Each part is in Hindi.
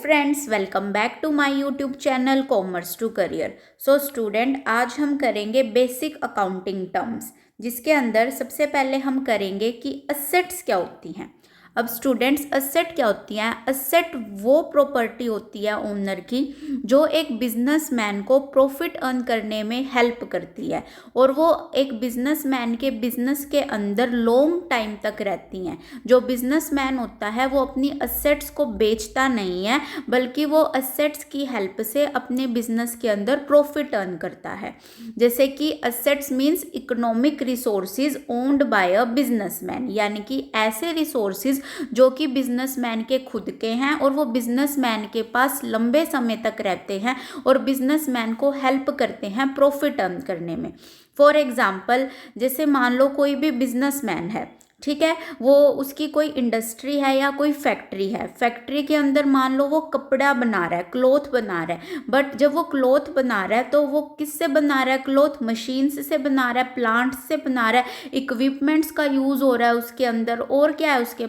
Friends, welcome back to my YouTube channel commerce to career. So student, आज हम करेंगे बेसिक अकाउंटिंग टर्म्स, जिसके अंदर सबसे पहले हम करेंगे कि असेट्स क्या होती हैं। अब स्टूडेंट्स, असेट क्या होती हैं? असेट वो प्रॉपर्टी होती है ओनर की जो एक बिजनेसमैन को प्रॉफिट अर्न करने में हेल्प करती है, और वो एक बिजनेसमैन के बिजनेस के अंदर लॉन्ग टाइम तक रहती हैं। जो बिजनेसमैन होता है वो अपनी असेट्स को बेचता नहीं है, बल्कि वो असेट्स की हेल्प से अपने बिजनेस के अंदर प्रॉफिट अर्न करता है। जैसे कि assets means economic resources owned by a businessman, यानी कि ऐसे रिसोर्सेज जो कि बिजनेसमैन के खुद के हैं और वो बिजनेसमैन के पास लंबे समय तक रहते हैं और बिजनेसमैन को हेल्प करते हैं प्रॉफिट अर्न करने में। फॉर एग्जाम्पल, जैसे मान लो कोई भी बिजनेसमैन है, ठीक है, वो उसकी कोई इंडस्ट्री है या कोई फैक्ट्री है। फैक्ट्री के अंदर मान लो वो कपड़ा बना रहा है, क्लॉथ बना रहा है, बट जब वो क्लॉथ बना रहा है तो वो किससे बना रहा है? क्लॉथ मशीन्स से बना रहा है, प्लांट्स से बना रहा है, इक्विपमेंट्स का यूज़ हो रहा है उसके अंदर। और क्या है उसके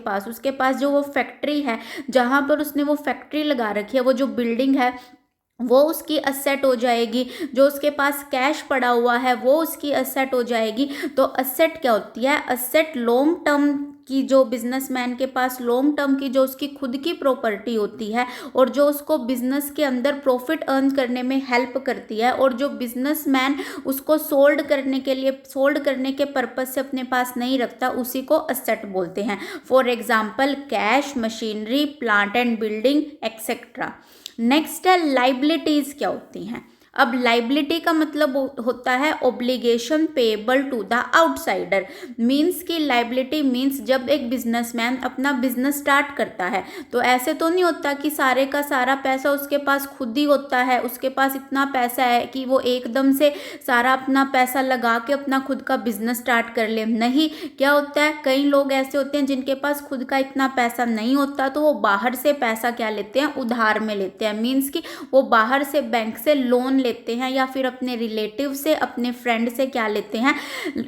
पास जो वो फैक्ट्री है, जहाँ पर उसने वो फैक्ट्री लगा रखी है, वो जो बिल्डिंग है वो उसकी असेट हो जाएगी। जो उसके पास कैश पड़ा हुआ है वो उसकी असेट हो जाएगी। तो असेट क्या होती है? असेट लॉन्ग टर्म की, जो बिजनेसमैन के पास लॉन्ग टर्म की जो उसकी खुद की प्रॉपर्टी होती है और जो उसको बिजनेस के अंदर प्रॉफिट अर्न करने में हेल्प करती है, और जो बिजनेसमैन उसको सोल्ड करने के पर्पज से अपने पास नहीं रखता, उसी को असेट बोलते हैं। For example, cash, machinery, plant and building etcetera. Next है लाइबिलिटीज क्या होती हैं। अब लाइबिलिटी का मतलब होता है obligation payable to the outsider. Means की लाइबिलिटी मीन्स जब एक बिजनेसमैन अपना बिजनेस स्टार्ट करता है तो ऐसे तो नहीं होता कि सारे का सारा पैसा उसके पास खुद ही होता है, उसके पास इतना पैसा है कि वो एकदम से सारा अपना पैसा लगा के अपना खुद का बिजनेस स्टार्ट कर ले। नहीं, क्या होता है, कई लोग ऐसे होते हैं जिनके पास खुद का इतना पैसा नहीं होता, तो वो बाहर से पैसा क्या लेते हैं? उधार में लेते हैं। मीन्स कि वो बाहर से बैंक से लोन लेते हैं या फिर अपने रिलेटिव से, अपने फ्रेंड से क्या लेते हैं?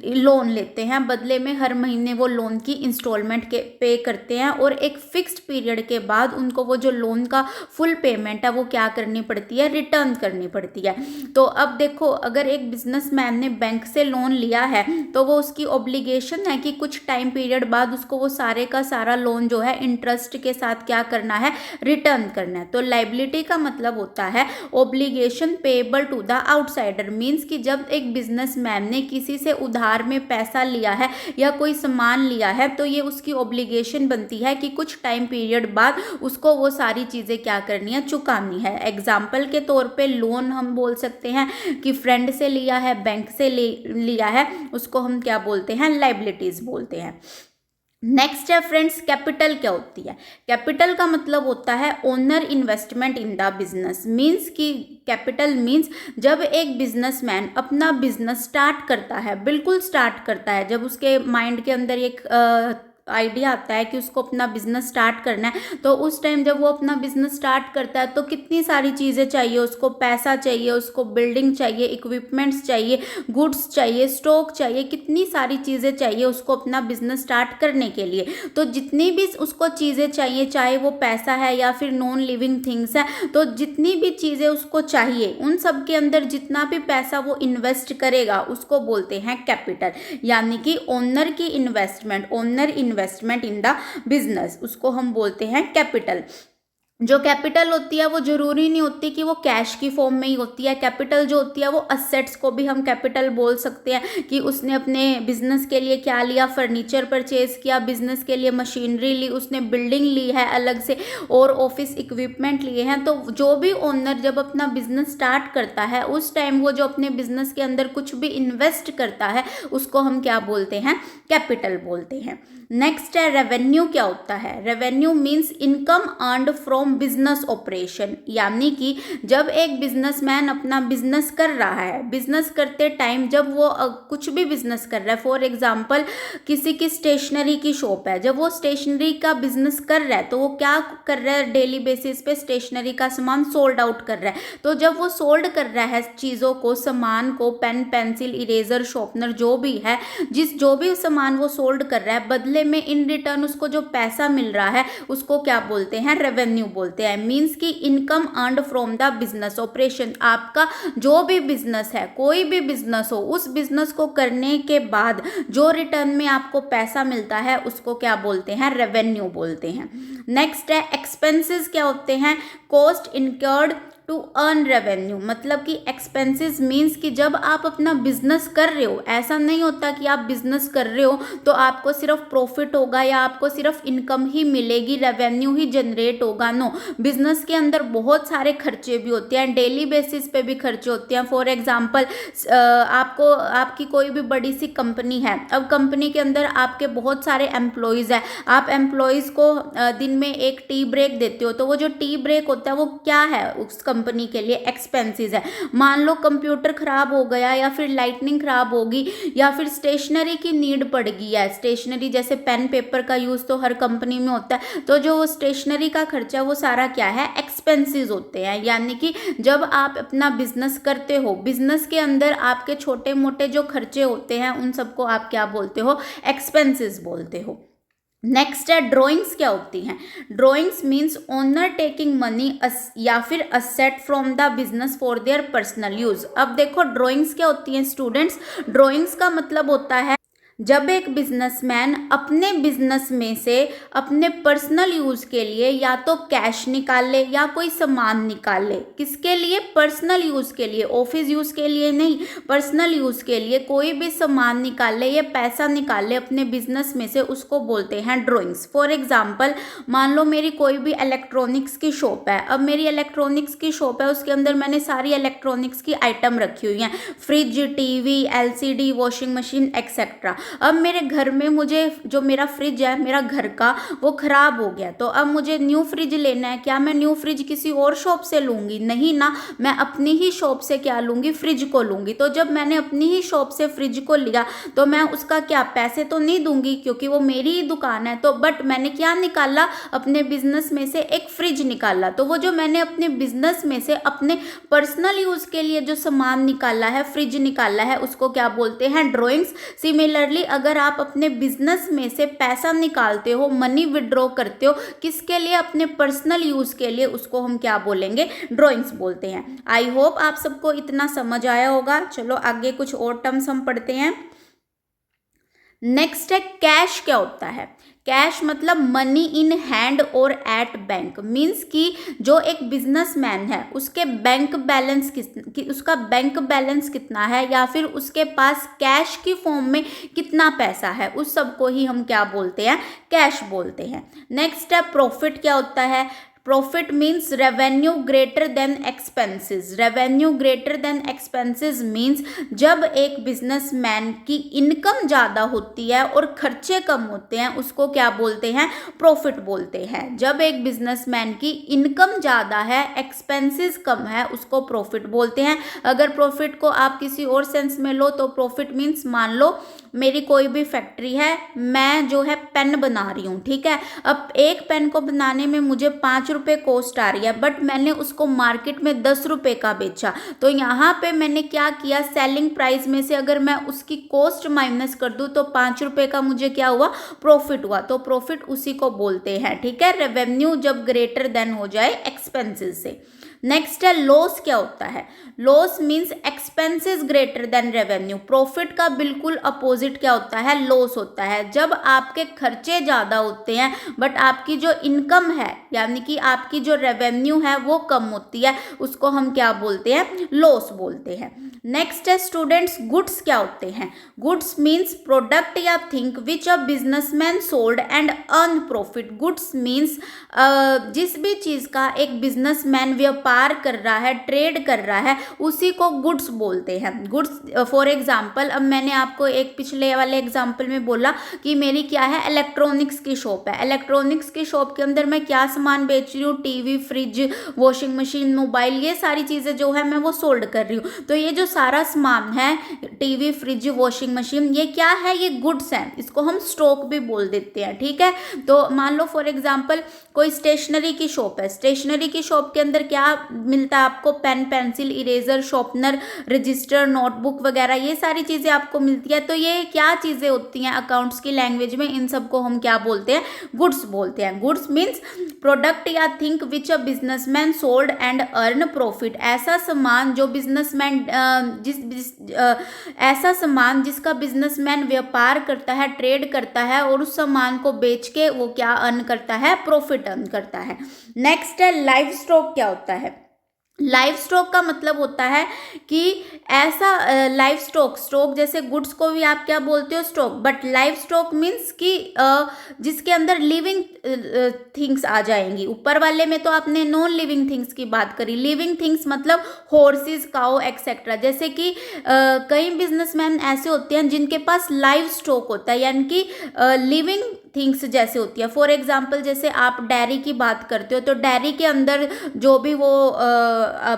लोन लेते हैं। बदले में हर महीने वो लोन की इंस्टॉलमेंट के पे करते हैं, और एक फिक्स्ड पीरियड के बाद उनको वो जो लोन का फुल पेमेंट है वो क्या करनी पड़ती है? रिटर्न करनी पड़ती है। तो अब देखो, अगर एक बिजनेसमैन ने बैंक से लोन लिया है तो वो उसकी ऑब्लिगेशन है कि कुछ टाइम पीरियड बाद उसको वो सारे का सारा लोन जो है इंटरेस्ट के साथ क्या करना है? रिटर्न करना है। तो लाइबिलिटी का मतलब होता है obligation payable to the outsider. Means कि जब एक बिजनेसमैन ने किसी से उधार में पैसा लिया है या कोई सामान लिया है, तो ये उसकी ऑब्लिगेशन बनती है कि कुछ टाइम पीरियड बाद उसको वो सारी चीज़ें क्या करनी है? चुकानी है। एग्जाम्पल के तौर पे लोन हम बोल सकते हैं कि फ्रेंड से लिया है, बैंक से लिया है, उसको हम क्या बोलते हैं? लाइबिलिटीज बोलते हैं। नेक्स्ट है फ्रेंड्स, कैपिटल क्या होती है? कैपिटल का मतलब होता है owner investment in the business. Means कि कैपिटल मीन्स जब एक बिजनेसमैन अपना बिजनेस स्टार्ट करता है, बिल्कुल स्टार्ट करता है, जब उसके माइंड के अंदर एक आइडिया आता है कि उसको अपना बिजनेस स्टार्ट करना है, तो उस टाइम जब वो अपना बिजनेस स्टार्ट करता है तो कितनी सारी चीज़ें चाहिए उसको? पैसा चाहिए, उसको बिल्डिंग चाहिए, इक्विपमेंट्स चाहिए, गुड्स चाहिए, स्टॉक चाहिए, कितनी सारी चीज़ें चाहिए उसको अपना बिजनेस स्टार्ट करने के लिए। तो जितनी भी उसको चीज़ें चाहिए, चाहे वो पैसा है या फिर नॉन लिविंग थिंग्स है, तो जितनी भी चीज़ें उसको चाहिए, उन सब के अंदर जितना भी पैसा वो इन्वेस्ट करेगा उसको बोलते हैं कैपिटल। यानी कि ओनर की इन्वेस्टमेंट इन द बिजनेस, उसको हम बोलते हैं कैपिटल। जो कैपिटल होती है वो जरूरी नहीं होती कि वो कैश की फॉर्म में ही होती है। कैपिटल जो होती है वो असेट्स को भी हम कैपिटल बोल सकते हैं कि उसने अपने बिजनेस के लिए क्या लिया? फर्नीचर परचेज किया, बिजनेस के लिए मशीनरी ली, उसने बिल्डिंग ली है अलग से, और ऑफिस इक्विपमेंट लिए हैं। तो जो भी ओनर जब अपना बिजनेस स्टार्ट करता है उस टाइम वो जो अपने बिजनेस के अंदर कुछ भी इन्वेस्ट करता है उसको हम क्या बोलते हैं? कैपिटल बोलते हैं। नेक्स्ट है रेवेन्यू क्या होता है? Revenue means income earned from business operation. यानी कि जब एक बिजनेसमैन अपना बिजनेस कर रहा है, बिजनेस करते टाइम जब वो कुछ भी बिजनेस कर रहा है, फॉर एग्जांपल किसी की स्टेशनरी की शॉप है, जब वो स्टेशनरी का बिजनेस कर रहा है तो वो क्या कर रहा है? डेली बेसिस पे स्टेशनरी का सामान सोल्ड आउट कर रहा है। तो जब वो सोल्ड कर रहा है चीज़ों को, सामान को, पेन, पेंसिल, इरेजर, शॉर्पनर, जो भी है, जो भी सामान वो सोल्ड कर रहा है, बदले में इन रिटर्न उसको जो पैसा मिल रहा है उसको क्या बोलते हैं? रेवेन्यू बोलते हैं। बोलते हैं। मीन्स कि income earned from the business operation. आपका जो भी बिजनेस है, कोई भी बिजनेस हो, उस बिजनेस को करने के बाद जो रिटर्न में आपको पैसा मिलता है उसको क्या बोलते हैं? रेवेन्यू बोलते हैं। नेक्स्ट है एक्सपेंसेस। क्या होते हैं? Cost incurred to earn revenue. मतलब कि एक्सपेंसेस मीन्स कि जब आप अपना बिजनेस कर रहे हो, ऐसा नहीं होता कि आप बिजनेस कर रहे हो तो आपको सिर्फ प्रॉफिट होगा या आपको सिर्फ इनकम ही मिलेगी, रेवेन्यू ही जनरेट होगा। नो, बिजनेस के अंदर बहुत सारे खर्चे भी होते हैं, डेली बेसिस पे भी खर्चे होते हैं। फॉर एग्जांपल आपकी कोई भी बड़ी सी कंपनी है, अब कंपनी के अंदर आपके बहुत सारे एम्प्लॉयज़ हैं, आप एम्प्लॉयज़ को दिन में एक टी ब्रेक देते हो, तो वो जो टी ब्रेक होता है वो क्या है? उस कंपनी के लिए एक्सपेंसेस है। मान लो कंप्यूटर खराब हो गया या फिर लाइटनिंग खराब होगी या फिर स्टेशनरी की नीड पड़ गई है, स्टेशनरी जैसे पेन पेपर का यूज़ तो हर कंपनी में होता है, तो जो स्टेशनरी का खर्चा है वो सारा क्या है? एक्सपेंसेस होते हैं। यानी कि जब आप अपना बिजनेस करते हो, बिजनेस के अंदर आपके छोटे मोटे जो खर्चे होते हैं उन सबको आप क्या बोलते हो? एक्सपेंसेस बोलते हो। नेक्स्ट है ड्रॉइंग्स। क्या होती हैं? Drawings means owner taking money या फिर asset from the business for their personal use. अब देखो ड्रॉइंग्स क्या होती हैं स्टूडेंट्स? ड्रॉइंग्स का मतलब होता है जब एक बिजनेसमैन अपने बिजनेस में से अपने पर्सनल यूज के लिए या तो कैश निकाले या कोई सामान निकाले। किसके लिए? पर्सनल यूज के लिए, ऑफिस यूज के लिए नहीं, पर्सनल यूज के लिए कोई भी सामान निकाले या पैसा निकाले अपने बिजनेस में से, उसको बोलते हैं ड्रॉइंग्स। फॉर एग्जाम्पल, मान लो मेरी कोई भी इलेक्ट्रॉनिक्स की शॉप है। अब मेरी इलेक्ट्रॉनिक्स की शॉप है, उसके अंदर मैंने सारी इलेक्ट्रॉनिक्स की आइटम रखी हुई हैं, fridge, TV, LCD, washing machine etcetera. अब मेरे घर में मुझे जो मेरा फ्रिज है मेरा घर का, वो खराब हो गया, तो अब मुझे न्यू फ्रिज लेना है। क्या मैं न्यू फ्रिज किसी और शॉप से लूँगी? नहीं ना, मैं अपनी ही शॉप से क्या लूँगी? फ्रिज को लूँगी। तो जब मैंने अपनी ही शॉप से फ्रिज को लिया तो मैं उसका क्या पैसे तो नहीं दूंगी क्योंकि वो मेरी ही दुकान है, तो बट मैंने क्या निकाला? अपने बिजनेस में से एक फ्रिज निकाला। तो वो जो मैंने अपने बिजनेस में से अपने पर्सनल यूज के लिए जो सामान निकाला है, फ्रिज निकाला है, उसको क्या बोलते हैं? ड्रॉइंग्स। सिमिलरली अगर आप अपने बिजनेस में से पैसा निकालते हो, मनी विड्रॉ करते हो, किसके लिए? अपने पर्सनल यूज के लिए, उसको हम क्या बोलेंगे? ड्रॉइंग्स बोलते हैं। आई होप आप सबको इतना समझ आया होगा। चलो आगे कुछ और टर्म्स हम पढ़ते हैं। नेक्स्ट है कैश। क्या होता है? कैश मतलब मनी इन हैंड और एट बैंक। मीन्स कि जो एक बिजनेसमैन है उसके बैंक बैलेंस उसका बैंक बैलेंस कितना है या फिर उसके पास कैश की फॉर्म में कितना पैसा है, उस सब को ही हम क्या बोलते हैं? कैश बोलते हैं। नेक्स्ट है प्रॉफिट। क्या होता है? Profit means revenue greater than expenses. Revenue greater than expenses means जब एक बिजनेसमैन की इनकम ज़्यादा होती है और खर्चे कम होते हैं, उसको क्या बोलते हैं? प्रॉफिट बोलते हैं। जब एक बिजनेसमैन की इनकम ज़्यादा है, एक्सपेंसेस कम है, उसको प्रॉफिट बोलते हैं। अगर प्रॉफिट को आप किसी और सेंस में लो तो प्रॉफिट मीन्स, मान लो मेरी कोई भी फैक्ट्री है, मैं जो है पेन बना रही हूँ, ठीक है। अब एक पेन को बनाने में मुझे 5 रुपये कॉस्ट आ रही है, बट मैंने उसको मार्केट में 10 रुपये का बेचा। तो यहाँ पे मैंने क्या किया? सेलिंग प्राइस में से अगर मैं उसकी कॉस्ट माइनस कर दूँ तो 5 रुपये का मुझे क्या हुआ? प्रॉफिट हुआ। तो प्रॉफिट उसी को बोलते हैं, ठीक है। रेवेन्यू जब ग्रेटर देन हो जाए एक्सपेंसेस से। नेक्स्ट है लॉस। क्या होता है? Loss means expenses greater than revenue. Profit का बिल्कुल अपोजिट क्या होता है? लॉस होता है। जब आपके खर्चे ज़्यादा होते हैं बट आपकी जो इनकम है यानी कि आपकी जो रेवेन्यू है वो कम होती है, उसको हम क्या बोलते हैं? लॉस बोलते हैं। नेक्स्ट है स्टूडेंट्स गुड्स। क्या होते हैं? गुड्स मीन्स प्रोडक्ट या thing which a businessman sold and earn profit. Goods means जिस भी चीज़ का एक बिजनेसमैन व्यापार कर रहा है, ट्रेड कर रहा है, उसी को गुड्स बोलते हैं। गुड्स फॉर एग्जांपल, अब मैंने आपको एक पिछले वाले एग्जांपल में बोला कि मेरी क्या है? इलेक्ट्रॉनिक्स की शॉप है। इलेक्ट्रॉनिक्स की शॉप के अंदर मैं क्या सामान बेच रही हूँ? TV, fridge, washing machine, mobile, ये सारी चीज़ें जो है मैं वो सोल्ड कर रही हूँ। तो ये जो सारा सामान है, टीवी, फ्रिज, वॉशिंग मशीन, ये क्या है? ये गुड्स हैं। इसको हम स्टॉक भी बोल देते हैं, ठीक है। तो मान लो फॉर एग्जांपल कोई स्टेशनरी की शॉप है। स्टेशनरी की शॉप के अंदर क्या मिलता है आपको? Pen, pencil, eraser, sharpener, register, notebook वगैरह, ये सारी चीज़ें आपको मिलती है। तो ये क्या चीज़ें होती हैं अकाउंट्स की लैंग्वेज में? इन सबको हम क्या बोलते हैं? गुड्स बोलते हैं। गुड्स मीन्स प्रोडक्ट या think which a businessman sold and earn profit. ऐसा सामान जो बिजनेसमैन ऐसा सामान जिसका बिजनेसमैन व्यापार करता है, ट्रेड करता है और उस सामान को बेच के वो क्या अर्न करता है? प्रॉफिट अर्न करता है। नेक्स्ट है लाइव स्टॉक। क्या होता है? लाइव स्टॉक का मतलब होता है कि ऐसा लाइव स्टॉक, स्टॉक जैसे गुड्स को भी आप क्या बोलते हो? Stock. But live stock means कि जिसके अंदर लिविंग थिंग्स आ जाएंगी। ऊपर वाले में तो आपने नॉन लिविंग थिंग्स की बात करी। लिविंग थिंग्स मतलब हॉर्सेस, काउ एक्सेट्रा। जैसे कि कई बिजनेसमैन ऐसे होते हैं जिनके पास लाइव स्टॉक होता है, यानी कि लिविंग थिंग्स जैसे होती है। फॉर एग्जाम्पल जैसे आप डेयरी की बात करते हो, तो डेयरी के अंदर जो भी वो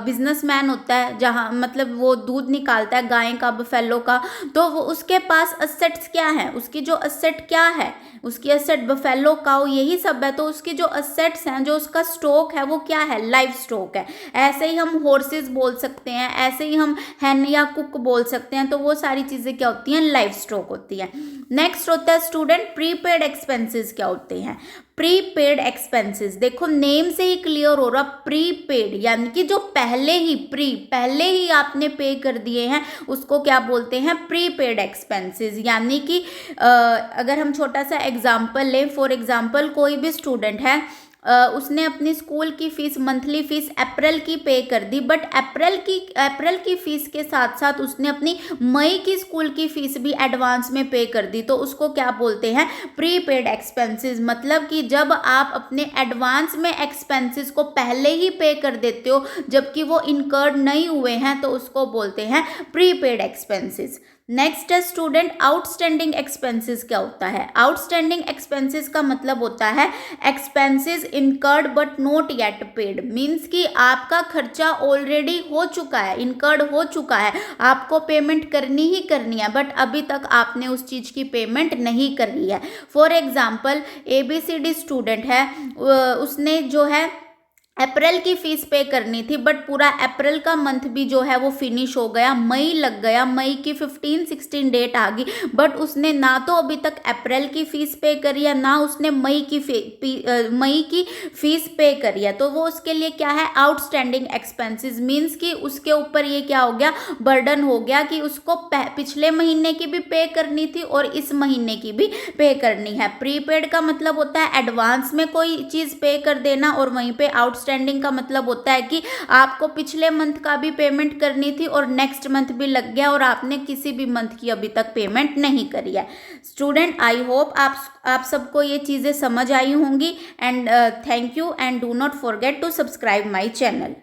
बिजनेसमैन होता है, जहाँ मतलब वो दूध निकालता है गाय का, बफेलो का, तो वो उसके पास असेट्स क्या है? उसकी जो असेट क्या है? उसकी असेट बफेलो, काउ, यही सब है। तो उसकी जो असेट्स हैं, जो उसका स्टॉक है, वो क्या है? लाइव स्टॉक है। ऐसे ही हम हॉर्सेस बोल सकते हैं, ऐसे ही हम हैन या कुक बोल सकते हैं। तो वो सारी चीज़ें क्या होती हैं? लाइव स्टॉक होती हैं। नेक्स्ट होता है स्टूडेंट प्रीपेड एक्सपेंसेस। क्या होते हैं प्रीपेड एक्सपेंसेस? देखो नेम से ही क्लियर हो रहा, प्रीपेड यानी कि जो पहले ही आपने पे कर दिए हैं, उसको क्या बोलते हैं? Prepaid expenses. यानी कि अगर हम छोटा सा एग्जांपल लें, फॉर एग्जांपल कोई भी स्टूडेंट है, उसने अपनी स्कूल की फीस, मंथली फीस अप्रैल की पे कर दी, बट अप्रैल की फीस के साथ साथ उसने अपनी मई की स्कूल की फीस भी एडवांस में पे कर दी। तो उसको क्या बोलते हैं? Prepaid expenses. मतलब कि जब आप अपने एडवांस में एक्सपेंसेस को पहले ही पे कर देते हो जबकि वो इनकर्ड नहीं हुए हैं, तो उसको बोलते हैं प्रीपेड एक्सपेंसेस। नेक्स्ट है स्टूडेंट आउटस्टैंडिंग एक्सपेंसेस। क्या होता है? आउटस्टैंडिंग एक्सपेंसेस का मतलब होता है expenses incurred but not yet paid. Means कि आपका खर्चा ऑलरेडी हो चुका है, इनकर्ड हो चुका है, आपको पेमेंट करनी ही करनी है, बट अभी तक आपने उस चीज़ की पेमेंट नहीं करी है। फॉर एग्जाम्पल ABCD स्टूडेंट है, उसने जो है अप्रैल की फीस पे करनी थी, बट पूरा अप्रैल का मंथ भी जो है वो फिनिश हो गया, मई लग गया, मई की 15-16 डेट आ गई, बट उसने ना तो अभी तक अप्रैल की फीस पे करी है, ना उसने मई की फीस पे करी है। तो वो उसके लिए क्या है? Outstanding expenses. मीन्स कि उसके ऊपर ये क्या हो गया? बर्डन हो गया कि उसको पिछले महीने की भी पे करनी थी और इस महीने की भी पे करनी है। प्रीपेड का मतलब होता है एडवांस में कोई चीज़ पे कर देना, और वहीं पे आउटस्टैंडिंग का मतलब होता है कि आपको पिछले मंथ का भी पेमेंट करनी थी और नेक्स्ट मंथ भी लग गया और आपने किसी भी मंथ की अभी तक पेमेंट नहीं करी है। स्टूडेंट आई होप आप सबको ये चीज़ें समझ आई होंगी, and thank you, and do not forget to subscribe my channel.